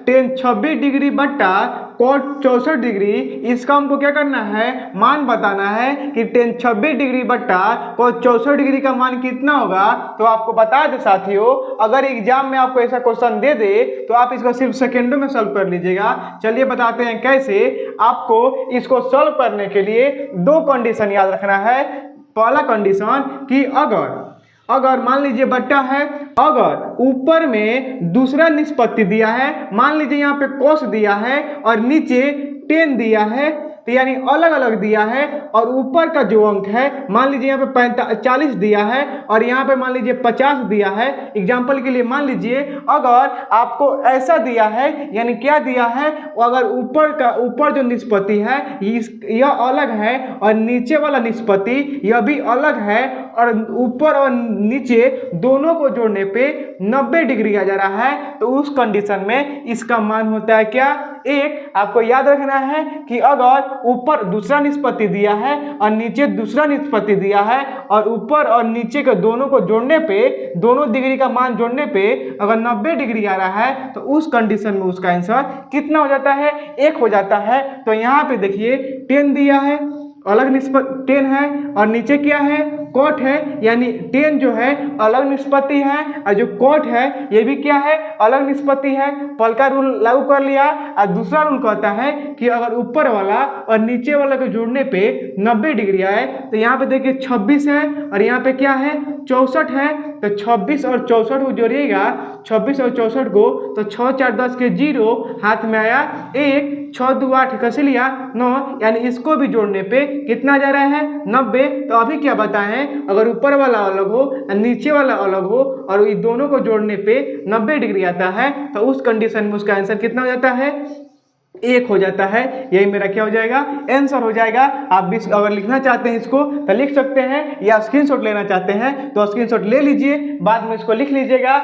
Ten 26 degree बट्टा cot 64 degree, इसका हमको क्या करना है, मान बताना है कि टेन 26 डिग्री बट्टा कॉट 64 डिग्री का मान कितना होगा। तो आपको बता दे साथियों, अगर एग्जाम में आपको ऐसा क्वेश्चन दे दे तो आप इसको सिर्फ सेकेंडों में सॉल्व कर लीजिएगा। चलिए बताते हैं कैसे। आपको इसको सॉल्व करने के लिए दो कंडीशन याद रखना है। पहला कंडीशन कि अगर मान लीजिए बट्टा है, अगर ऊपर में दूसरा निष्पत्ति दिया है, मान लीजिए यहाँ पे cos दिया है और नीचे tan दिया है, तो यानी अलग अलग दिया है, और ऊपर का जो अंक है मान लीजिए यहाँ पे 40 दिया है और यहाँ पे मान लीजिए 50 दिया है। एग्जाम्पल के लिए मान लीजिए अगर आपको ऐसा दिया है, यानी क्या दिया है, अगर ऊपर जो निष्पत्ति है यह अलग है और नीचे वाला निष्पत्ति यह भी अलग है, और ऊपर और नीचे दोनों को जोड़ने पे 90 डिग्री आ जा रहा है, तो उस कंडीशन में इसका मान होता है क्या, एक। आपको याद रखना है कि अगर ऊपर दूसरा निष्पत्ति दिया है और नीचे दूसरा निष्पत्ति दिया है और ऊपर और नीचे के दोनों को जोड़ने पे, दोनों डिग्री का मान जोड़ने पे अगर 90 डिग्री आ रहा है, तो उस कंडीशन में उसका आंसर कितना हो जाता है, एक हो जाता है। तो यहाँ पे देखिए 10 दिया है, अलग निष्पत्ति 10 है, और नीचे क्या है, कॉट है, यानी 10 जो है अलग निष्पत्ति है और जो कॉट है ये भी क्या है, अलग निष्पत्ति है। पल का रूल लागू कर लिया। और दूसरा रूल कहता है कि अगर ऊपर वाला और नीचे वाला को जोड़ने पे 90 डिग्री आए, तो यहाँ पे देखिए 26 है और यहाँ पे क्या है, 64 है, तो 26 और 64 को जोड़िएगा, 26 और 64 को, तो 6 4 10 के 0, हाथ में आया 1, 6 2 8 कस लिया 9, यानी इसको भी जोड़ने पे कितना जा रहा है, 90। तो अभी क्या बताएं, अगर ऊपर वाला अलग हो और नीचे वाला अलग हो और ये दोनों को जोड़ने पे 90 डिग्री आता है, तो उस कंडीशन में उसका आंसर कितना हो जाता है, एक हो जाता है। यही मेरा क्या हो जाएगा, आंसर हो जाएगा। आप भी अगर लिखना चाहते हैं इसको तो लिख सकते हैं, या स्क्रीनशॉट लेना चाहते हैं तो स्क्रीनशॉट ले लीजिए, बाद में इसको लिख लीजिएगा।